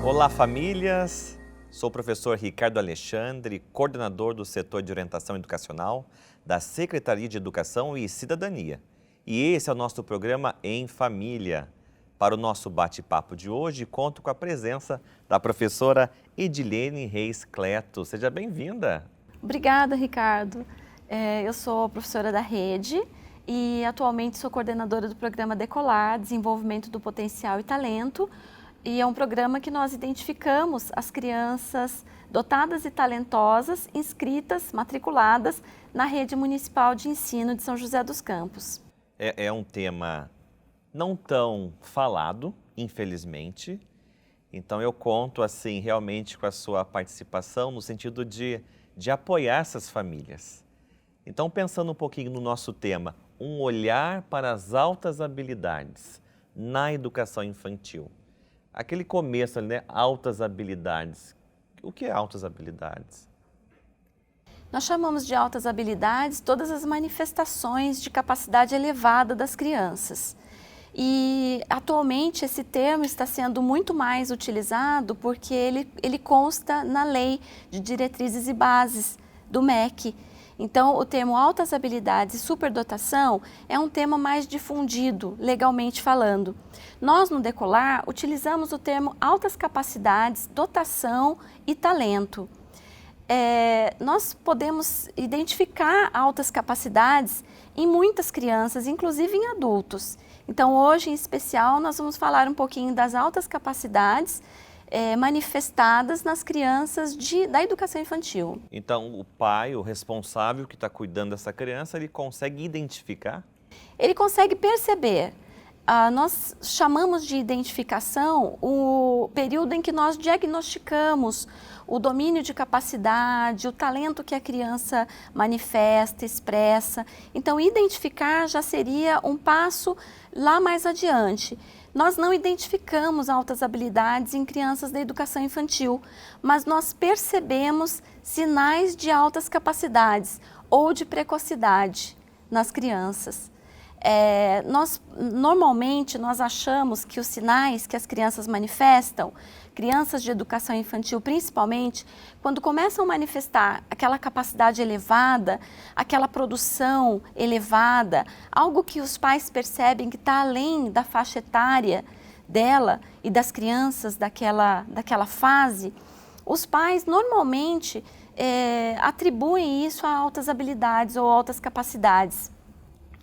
Olá, famílias! Sou o professor Ricardo Alexandre, coordenador do setor de orientação educacional da Secretaria de Educação e Cidadania. E esse é o nosso programa Em Família. Para o nosso bate-papo de hoje, conto com a presença da professora Edilene Reis Cleto. Seja bem-vinda! Obrigada, Ricardo. Eu sou professora da rede e atualmente sou coordenadora do programa Decolar, Desenvolvimento do Potencial e Talento. E é um programa que nós identificamos as crianças dotadas e talentosas, inscritas, matriculadas na Rede Municipal de Ensino de São José dos Campos. É um tema não tão falado, infelizmente. Então eu conto assim realmente com a sua participação no sentido de apoiar essas famílias. Então, pensando um pouquinho no nosso tema, um olhar para as altas habilidades na educação infantil. Aquele começo ali, né? Altas habilidades. O que é altas habilidades? Nós chamamos de altas habilidades todas as manifestações de capacidade elevada das crianças. E atualmente esse termo está sendo muito mais utilizado porque ele consta na Lei de Diretrizes e Bases do MEC. Então, o termo altas habilidades e superdotação é um tema mais difundido, legalmente falando. Nós, no Decolar, utilizamos o termo altas capacidades, dotação e talento. Nós podemos identificar altas capacidades em muitas crianças, inclusive em adultos. Então, hoje, em especial, nós vamos falar um pouquinho das altas capacidades manifestadas nas crianças da educação infantil. Então, o pai, o responsável que está cuidando dessa criança, ele consegue identificar? Ele consegue perceber. Nós chamamos de identificação o período em que nós diagnosticamos o domínio de capacidade, o talento que a criança manifesta, expressa. Então, identificar já seria um passo lá mais adiante. Nós não identificamos altas habilidades em crianças da educação infantil, mas nós percebemos sinais de altas capacidades ou de precocidade nas crianças. Normalmente nós achamos que os sinais que as crianças manifestam, crianças de educação infantil principalmente, quando começam a manifestar aquela capacidade elevada, aquela produção elevada, algo que os pais percebem que está além da faixa etária dela e das crianças daquela fase, os pais normalmente atribuem isso a altas habilidades ou altas capacidades.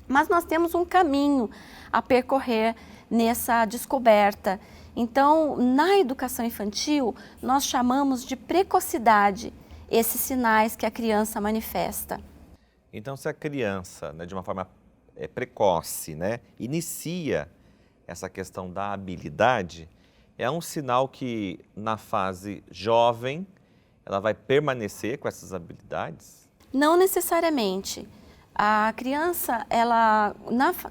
Mas nós temos um caminho a percorrer nessa descoberta. Então, na educação infantil, nós chamamos de precocidade esses sinais que a criança manifesta. Então, se a criança, né, de uma forma precoce, né, inicia essa questão da habilidade, é um sinal que na fase jovem ela vai permanecer com essas habilidades? Não necessariamente. A criança,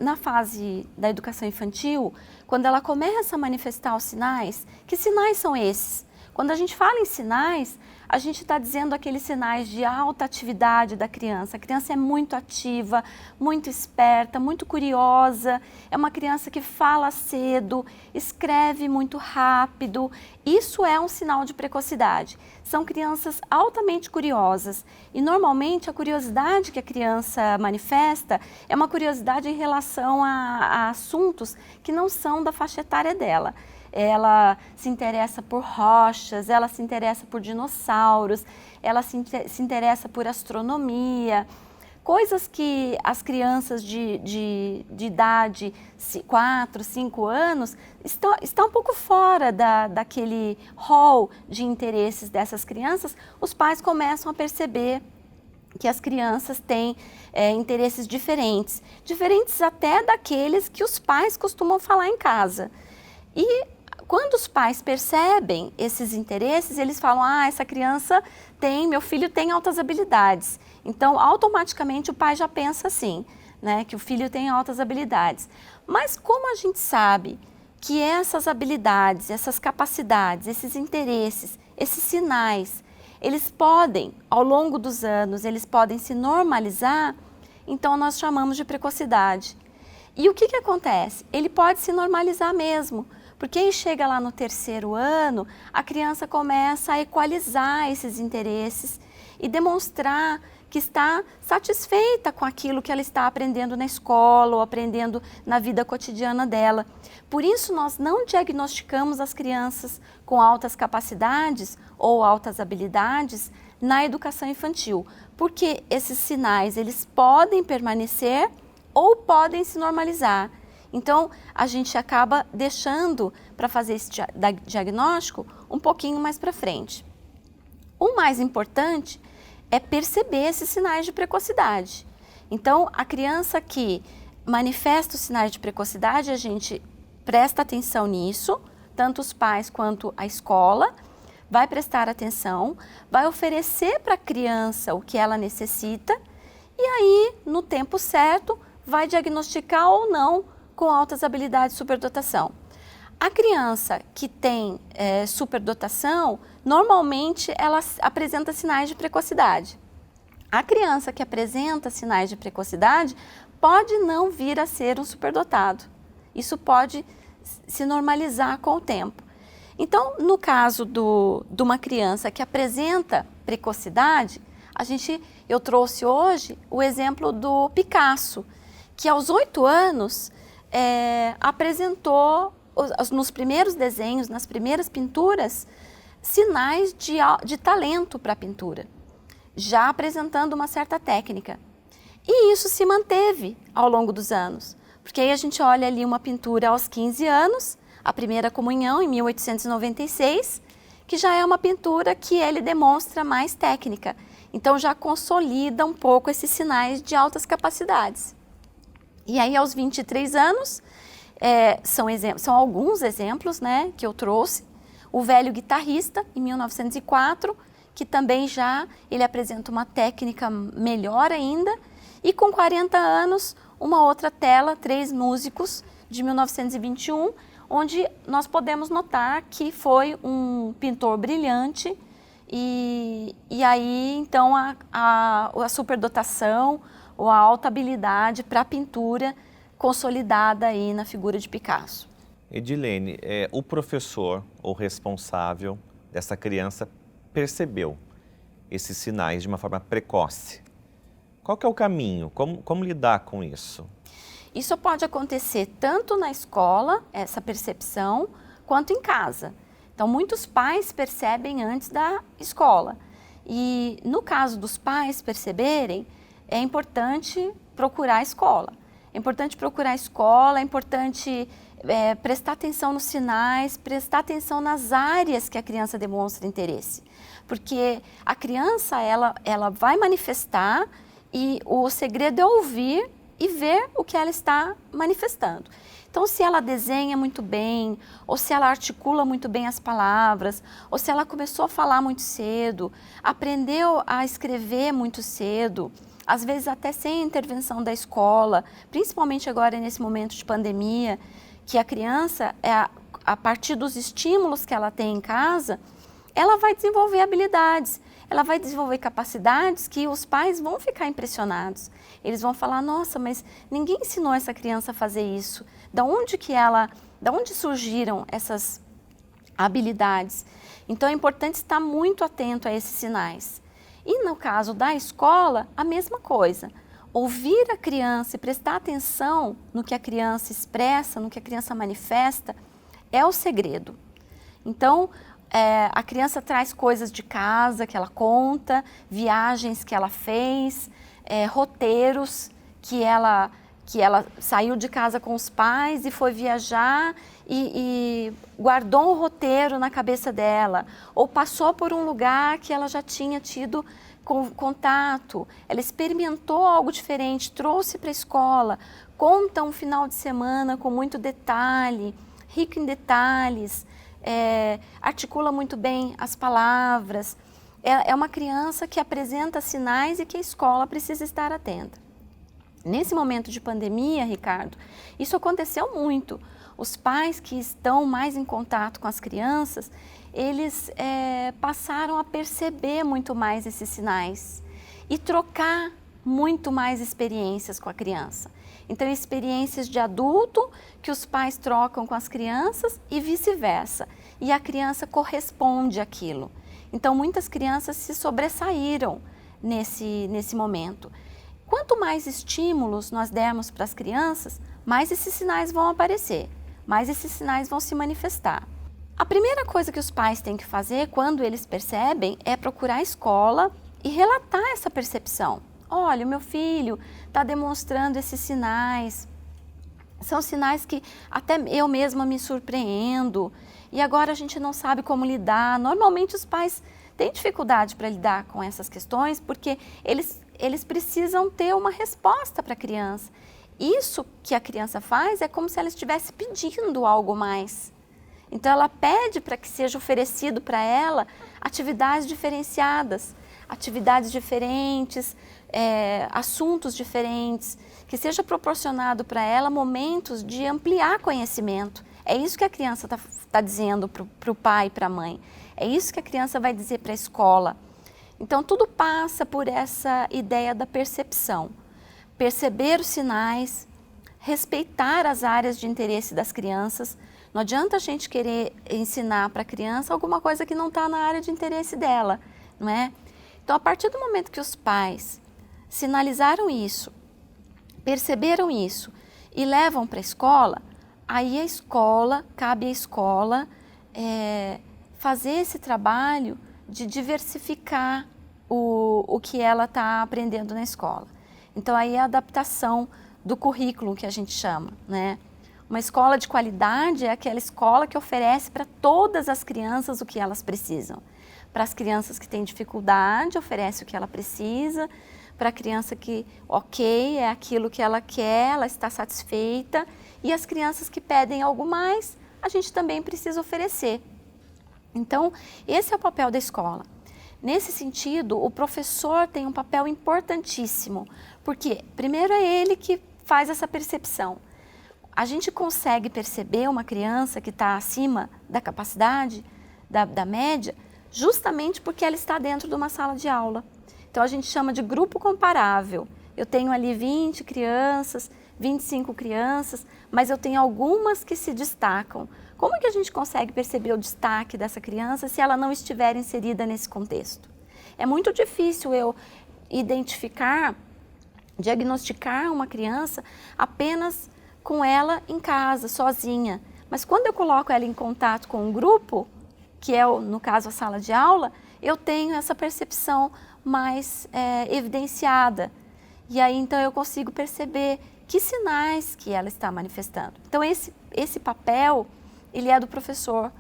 na fase da educação infantil, quando ela começa a manifestar os sinais, que sinais são esses? Quando a gente fala em sinais, a gente está dizendo aqueles sinais de alta atividade da criança. A criança é muito ativa, muito esperta, muito curiosa, é uma criança que fala cedo, escreve muito rápido. Isso é um sinal de precocidade. São crianças altamente curiosas e normalmente a curiosidade que a criança manifesta é uma curiosidade em relação a assuntos que não são da faixa etária dela. Ela se interessa por rochas, ela se interessa por dinossauros, ela se interessa por astronomia, coisas que as crianças de idade 4, 5 anos estão um pouco fora daquele hall de interesses dessas crianças. Os pais começam a perceber que as crianças têm interesses diferentes até daqueles que os pais costumam falar em casa. E quando os pais percebem esses interesses, eles falam, essa criança meu filho tem altas habilidades. Então, automaticamente o pai já pensa assim, né, que o filho tem altas habilidades. Mas como a gente sabe que essas habilidades, essas capacidades, esses interesses, esses sinais, eles podem, ao longo dos anos, eles podem se normalizar, então nós chamamos de precocidade. E o que acontece? Ele pode se normalizar mesmo, Porque aí chega lá no 3º ano, a criança começa a equalizar esses interesses e demonstrar que está satisfeita com aquilo que ela está aprendendo na escola ou aprendendo na vida cotidiana dela. Por isso, nós não diagnosticamos as crianças com altas capacidades ou altas habilidades na educação infantil, porque esses sinais eles podem permanecer ou podem se normalizar. Então, a gente acaba deixando para fazer esse diagnóstico um pouquinho mais para frente. O mais importante é perceber esses sinais de precocidade. Então, a criança que manifesta os sinais de precocidade, a gente presta atenção nisso, tanto os pais quanto a escola, vai prestar atenção, vai oferecer para a criança o que ela necessita e aí, no tempo certo, vai diagnosticar ou não com altas habilidades de superdotação. A criança que tem superdotação, normalmente ela apresenta sinais de precocidade. A criança que apresenta sinais de precocidade pode não vir a ser um superdotado. Isso pode se normalizar com o tempo. Então, no caso de uma criança que apresenta precocidade, eu trouxe hoje o exemplo do Picasso, que aos 8 anos apresentou nos primeiros desenhos, nas primeiras pinturas, sinais de talento para a pintura, já apresentando uma certa técnica. E isso se manteve ao longo dos anos, porque aí a gente olha ali uma pintura aos 15 anos, a primeira comunhão em 1896, que já é uma pintura que ele demonstra mais técnica, então já consolida um pouco esses sinais de altas capacidades. E aí aos 23 anos, são alguns exemplos, né, que eu trouxe. O Velho Guitarrista, em 1904, que também ele apresenta uma técnica melhor ainda. E com 40 anos, uma outra tela, 3 músicos, de 1921, onde nós podemos notar que foi um pintor brilhante. E aí, então, a superdotação ou a alta habilidade para a pintura consolidada aí na figura de Picasso. Edilene, o professor ou responsável dessa criança percebeu esses sinais de uma forma precoce. Qual que é o caminho? Como lidar com isso? Isso pode acontecer tanto na escola, essa percepção, quanto em casa. Então, muitos pais percebem antes da escola. E no caso dos pais perceberem, é importante procurar a escola. É importante procurar a escola, é importante prestar atenção nos sinais, prestar atenção nas áreas que a criança demonstra interesse. Porque a criança, ela vai manifestar e o segredo é ouvir e ver o que ela está manifestando. Então, se ela desenha muito bem, ou se ela articula muito bem as palavras, ou se ela começou a falar muito cedo, aprendeu a escrever muito cedo, às vezes até sem a intervenção da escola, principalmente agora nesse momento de pandemia, que a criança, a partir dos estímulos que ela tem em casa, ela vai desenvolver habilidades, ela vai desenvolver capacidades que os pais vão ficar impressionados. Eles vão falar, nossa, mas ninguém ensinou essa criança a fazer isso. Da onde surgiram essas habilidades? Então é importante estar muito atento a esses sinais. E no caso da escola, a mesma coisa. Ouvir a criança e prestar atenção no que a criança expressa, no que a criança manifesta, é o segredo. Então, a criança traz coisas de casa que ela conta, viagens que ela fez, roteiros que ela saiu de casa com os pais e foi viajar e guardou um roteiro na cabeça dela, ou passou por um lugar que ela já tinha tido contato, ela experimentou algo diferente, trouxe para a escola, conta um final de semana com muito detalhe, rico em detalhes, articula muito bem as palavras. É uma criança que apresenta sinais e que a escola precisa estar atenta. Nesse momento de pandemia, Ricardo, isso aconteceu muito. Os pais que estão mais em contato com as crianças, eles passaram a perceber muito mais esses sinais e trocar muito mais experiências com a criança. Então, experiências de adulto que os pais trocam com as crianças e vice-versa. E a criança corresponde àquilo. Então, muitas crianças se sobressaíram nesse momento. Quanto mais estímulos nós dermos para as crianças, mais esses sinais vão aparecer, mais esses sinais vão se manifestar. A primeira coisa que os pais têm que fazer quando eles percebem é procurar a escola e relatar essa percepção. Olha, o meu filho está demonstrando esses sinais. São sinais que até eu mesma me surpreendo e agora a gente não sabe como lidar. Normalmente os pais têm dificuldade para lidar com essas questões porque eles precisam ter uma resposta para a criança. Isso que a criança faz é como se ela estivesse pedindo algo mais. Então ela pede para que seja oferecido para ela atividades diferenciadas, atividades diferentes, assuntos diferentes, que seja proporcionado para ela momentos de ampliar conhecimento. É isso que a criança está dizendo para o pai e para a mãe. É isso que a criança vai dizer para a escola. Então tudo passa por essa ideia da percepção. Perceber os sinais, respeitar as áreas de interesse das crianças. Não adianta a gente querer ensinar para a criança alguma coisa que não está na área de interesse dela, não é? Então, a partir do momento que os pais sinalizaram isso, perceberam isso e levam para a escola, aí cabe à escola fazer esse trabalho de diversificar o que ela está aprendendo na escola. Então, aí é a adaptação do currículo que a gente chama, né? Uma escola de qualidade é aquela escola que oferece para todas as crianças o que elas precisam. Para as crianças que têm dificuldade, oferece o que ela precisa. Para a criança que, ok, é aquilo que ela quer, ela está satisfeita. E as crianças que pedem algo mais, a gente também precisa oferecer. Então, esse é o papel da escola. Nesse sentido, o professor tem um papel importantíssimo, porque primeiro é ele que faz essa percepção. A gente consegue perceber uma criança que está acima da capacidade, da média, justamente porque ela está dentro de uma sala de aula. Então, a gente chama de grupo comparável. Eu tenho ali 20 crianças, 25 crianças, mas eu tenho algumas que se destacam. Como que a gente consegue perceber o destaque dessa criança se ela não estiver inserida nesse contexto? É muito difícil eu diagnosticar uma criança apenas com ela em casa, sozinha. Mas quando eu coloco ela em contato com um grupo, que é, no caso, a sala de aula, eu tenho essa percepção mais evidenciada. E aí, então, eu consigo perceber que sinais que ela está manifestando. Então, esse papel, ele é do professor.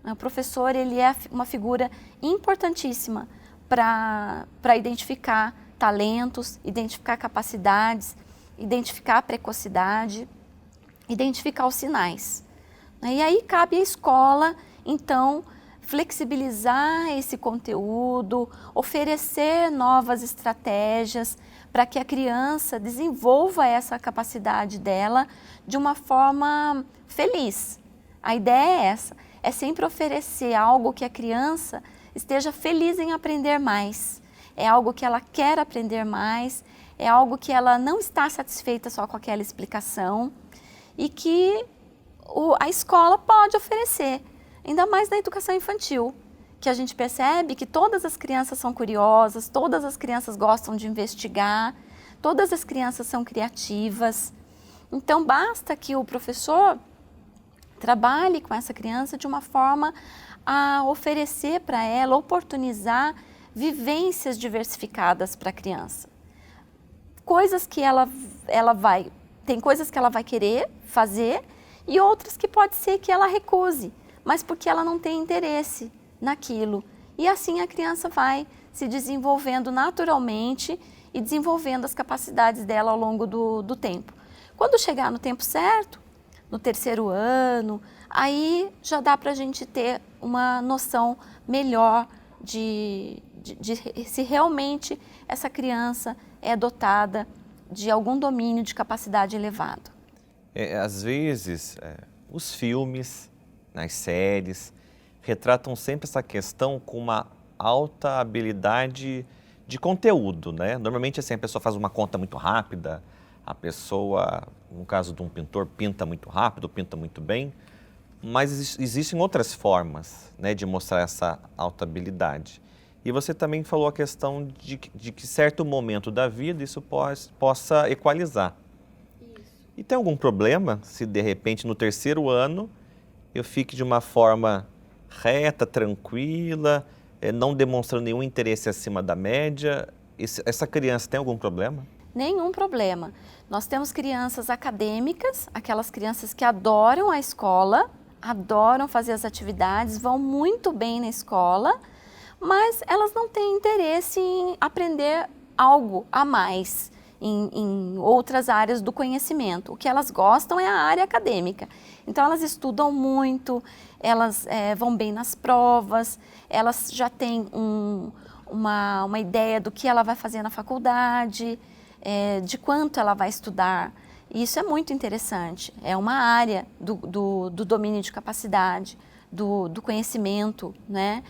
O professor, ele é uma figura importantíssima para identificar talentos, identificar capacidades, identificar a precocidade, identificar os sinais. E aí cabe à escola, então, flexibilizar esse conteúdo, oferecer novas estratégias para que a criança desenvolva essa capacidade dela de uma forma feliz. A ideia é essa, é sempre oferecer algo que a criança esteja feliz em aprender mais. É algo que ela quer aprender mais, é algo que ela não está satisfeita só com aquela explicação e que a escola pode oferecer, ainda mais na educação infantil, que a gente percebe que todas as crianças são curiosas, todas as crianças gostam de investigar, todas as crianças são criativas. Então, basta que o professor trabalhe com essa criança de uma forma a oferecer para ela, oportunizar vivências diversificadas para a criança. Tem coisas que ela vai querer fazer e outras que pode ser que ela recuse, mas porque ela não tem interesse naquilo. E assim a criança vai se desenvolvendo naturalmente e desenvolvendo as capacidades dela ao longo do tempo. Quando chegar no tempo certo, no 3º ano, aí já dá para a gente ter uma noção melhor de se realmente essa criança é dotada de algum domínio de capacidade elevado. Às vezes, os filmes, as séries, retratam sempre essa questão com uma alta habilidade de conteúdo, né? Normalmente, assim, a pessoa faz uma conta muito rápida, A pessoa, no caso de um pintor, pinta muito rápido, pinta muito bem, mas existem outras formas, né, de mostrar essa alta habilidade. E você também falou a questão de que certo momento da vida isso possa equalizar. Isso. E tem algum problema se de repente no terceiro ano eu fique de uma forma reta, tranquila, não demonstrando nenhum interesse acima da média? Essa criança tem algum problema? Nenhum problema. Nós temos crianças acadêmicas, aquelas crianças que adoram a escola, adoram fazer as atividades, vão muito bem na escola, mas elas não têm interesse em aprender algo a mais em outras áreas do conhecimento. O que elas gostam é a área acadêmica. Então elas estudam muito, elas vão bem nas provas, elas já têm uma ideia do que ela vai fazer na faculdade, de quanto ela vai estudar. Isso é muito interessante, é uma área do domínio de capacidade, do conhecimento, né?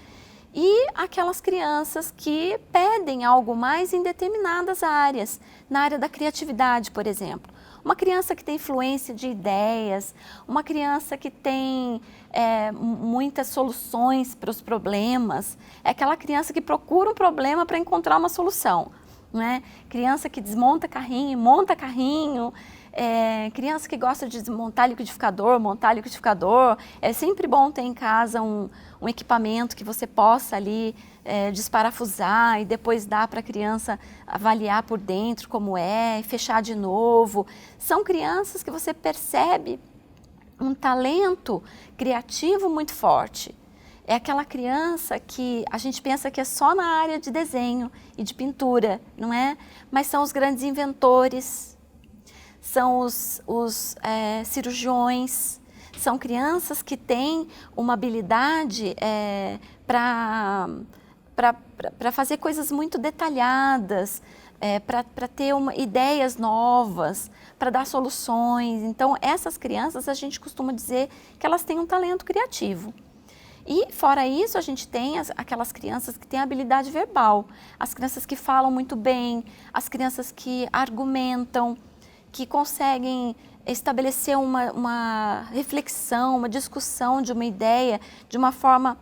E aquelas crianças que pedem algo mais em determinadas áreas, na área da criatividade, por exemplo. Uma criança que tem influência de ideias, uma criança que tem muitas soluções para os problemas, é aquela criança que procura um problema para encontrar uma solução, né? Criança que desmonta carrinho, monta carrinho, criança que gosta de desmontar liquidificador, montar liquidificador. É sempre bom ter em casa um equipamento que você possa ali desparafusar e depois dar para a criança avaliar por dentro como é, fechar de novo. São crianças que você percebe um talento criativo muito forte. É aquela criança que a gente pensa que é só na área de desenho e de pintura, não é? Mas são os grandes inventores, são os cirurgiões, são crianças que têm uma habilidade para fazer coisas muito detalhadas, para ter ideias novas, para dar soluções. Então, essas crianças, a gente costuma dizer que elas têm um talento criativo. E, fora isso, a gente tem aquelas crianças que têm habilidade verbal, as crianças que falam muito bem, as crianças que argumentam, que conseguem estabelecer uma reflexão, uma discussão de uma ideia de uma forma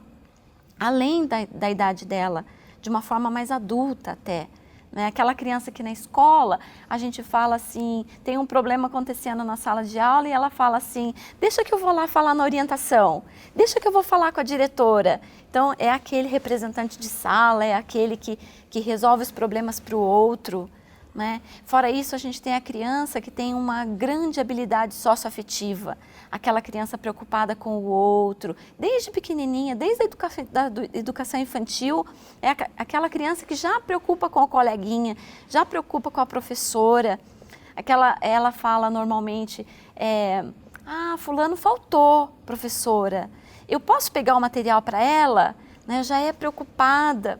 além da idade dela, de uma forma mais adulta até. Né? Aquela criança que na escola a gente fala assim, tem um problema acontecendo na sala de aula e ela fala assim, deixa que eu vou lá falar na orientação, deixa que eu vou falar com a diretora. Então é aquele representante de sala, é aquele que resolve os problemas para o outro. Né? Fora isso, a gente tem a criança que tem uma grande habilidade socioafetiva, aquela criança preocupada com o outro, desde pequenininha, desde a educação infantil, é aquela criança que já preocupa com a coleguinha, já preocupa com a professora. Ela fala normalmente, fulano faltou, professora, eu posso pegar o material para ela? Né? Já é preocupada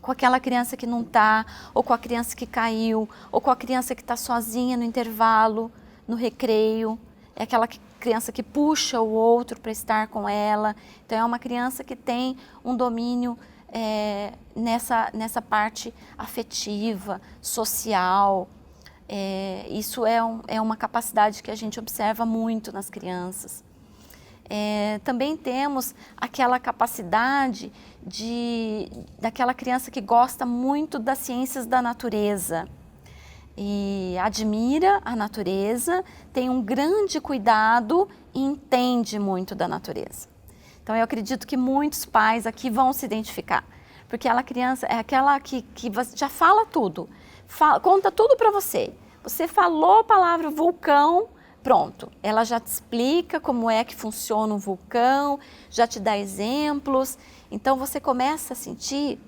com aquela criança que não está, ou com a criança que caiu, ou com a criança que está sozinha no intervalo, no recreio. É aquela criança que puxa o outro para estar com ela. Então, é uma criança que tem um domínio nessa parte afetiva, social. Isso é uma capacidade que a gente observa muito nas crianças. Também temos aquela capacidade daquela criança que gosta muito das ciências da natureza e admira a natureza, tem um grande cuidado e entende muito da natureza. Então eu acredito que muitos pais aqui vão se identificar, porque aquela criança é aquela que já fala tudo, conta tudo para você. Você falou a palavra vulcão, pronto, ela já te explica como é que funciona um vulcão, já te dá exemplos. Então você começa a sentir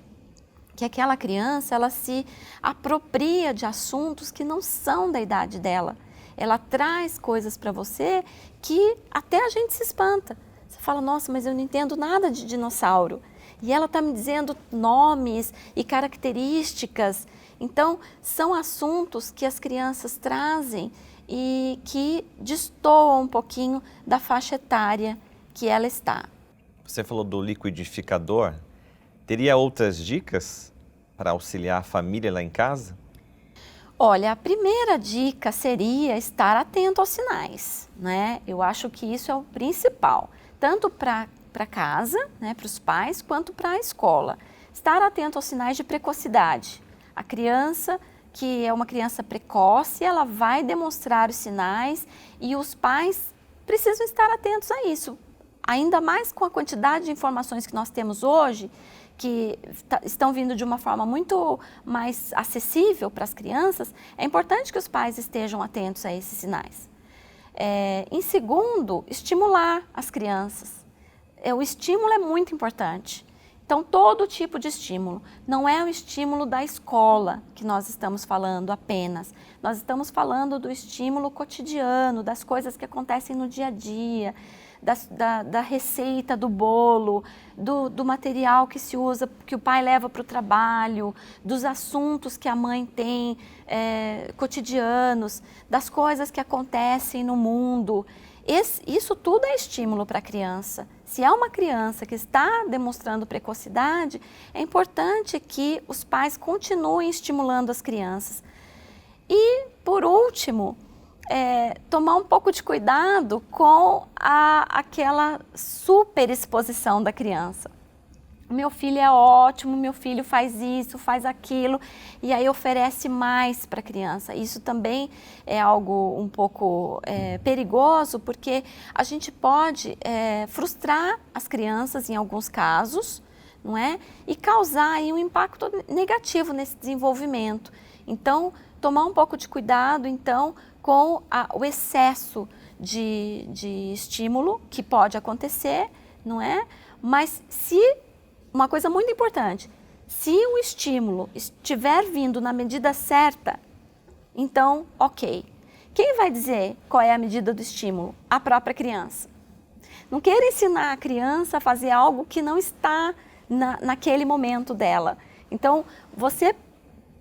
que aquela criança, ela se apropria de assuntos que não são da idade dela. Ela traz coisas para você que até a gente se espanta. Você fala, nossa, mas eu não entendo nada de dinossauro. E ela está me dizendo nomes e características. Então, são assuntos que as crianças trazem e que destoam um pouquinho da faixa etária que ela está. Você falou do liquidificador. Teria outras dicas para auxiliar a família lá em casa? Olha, a primeira dica seria estar atento aos sinais, né? Eu acho que isso é o principal, tanto para casa, né, para os pais, quanto para a escola. Estar atento aos sinais de precocidade. A criança que é uma criança precoce, ela vai demonstrar os sinais e os pais precisam estar atentos a isso. Ainda mais com a quantidade de informações que nós temos hoje, que estão vindo de uma forma muito mais acessível para as crianças, é importante que os pais estejam atentos a esses sinais. Em segundo, estimular as crianças. O estímulo é muito importante. Então, todo tipo de estímulo. Não é o estímulo da escola que nós estamos falando apenas. Nós estamos falando do estímulo cotidiano, das coisas que acontecem no dia a dia, da receita do bolo, do material que se usa, que o pai leva para o trabalho, dos assuntos que a mãe tem cotidianos, das coisas que acontecem no mundo. Isso tudo é estímulo para a criança. Se é uma criança que está demonstrando precocidade, é importante que os pais continuem estimulando as crianças. E, por último, tomar um pouco de cuidado com aquela superexposição da criança. Meu filho é ótimo, meu filho faz isso, faz aquilo, e aí oferece mais para a criança. Isso também é algo um pouco perigoso, porque a gente pode frustrar as crianças em alguns casos, não é? E causar aí um impacto negativo nesse desenvolvimento. Então, tomar um pouco de cuidado, então, com o excesso de estímulo que pode acontecer, não é? Mas uma coisa muito importante, se o estímulo estiver vindo na medida certa, então, ok. Quem vai dizer qual é a medida do estímulo? A própria criança. Não queira ensinar a criança a fazer algo que não está naquele momento dela. Então, você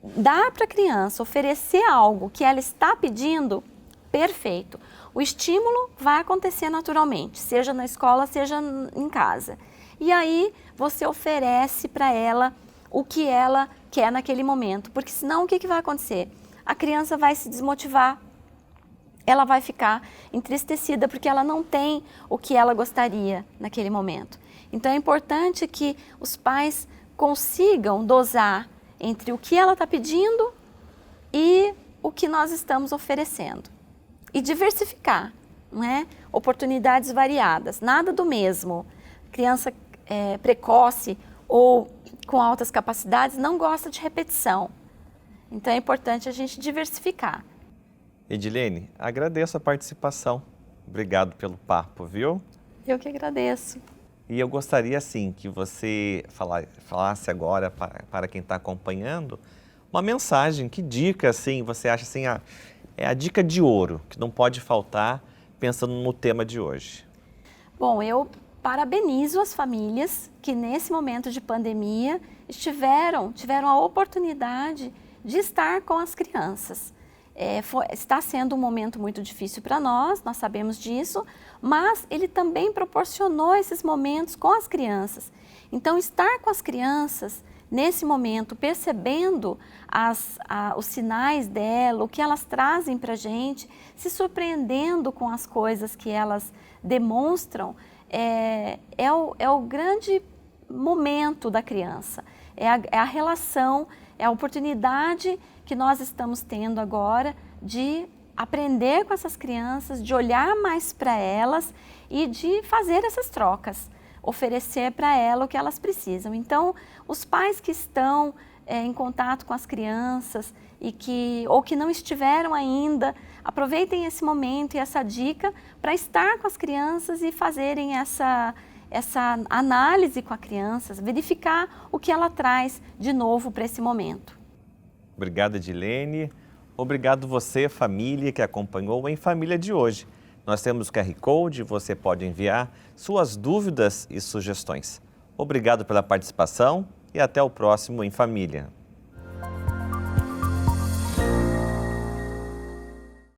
dá para a criança oferecer algo que ela está pedindo, perfeito. O estímulo vai acontecer naturalmente, seja na escola, seja em casa. E aí você oferece para ela o que ela quer naquele momento, porque senão o que vai acontecer? A criança vai se desmotivar, ela vai ficar entristecida porque ela não tem o que ela gostaria naquele momento. Então é importante que os pais consigam dosar entre o que ela está pedindo e o que nós estamos oferecendo. E diversificar, não é? Oportunidades variadas, nada do mesmo. Criança precoce ou com altas capacidades não gosta de repetição. Então é importante a gente diversificar. Edilene, agradeço a participação. Obrigado pelo papo, viu? Eu que agradeço. E eu gostaria, assim, que você falasse agora para quem está acompanhando uma mensagem, que dica, assim, você acha, assim, é a dica de ouro, que não pode faltar pensando no tema de hoje? Bom, eu parabenizo as famílias que nesse momento de pandemia tiveram a oportunidade de estar com as crianças. Está sendo um momento muito difícil para nós sabemos disso, mas ele também proporcionou esses momentos com as crianças. Então, estar com as crianças nesse momento, percebendo os sinais dela, o que elas trazem para a gente, se surpreendendo com as coisas que elas demonstram, é o grande momento da criança, é a relação, é a oportunidade que nós estamos tendo agora de aprender com essas crianças, de olhar mais para elas e de fazer essas trocas, oferecer para elas o que elas precisam. Então, os pais que estão em contato com as crianças ou que não estiveram ainda, aproveitem esse momento e essa dica para estar com as crianças e fazerem essa análise com as crianças, verificar o que ela traz de novo para esse momento. Obrigado, Edilene. Obrigado você, família, que acompanhou o Em Família de hoje. Nós temos o QR Code, você pode enviar suas dúvidas e sugestões. Obrigado pela participação e até o próximo Em Família.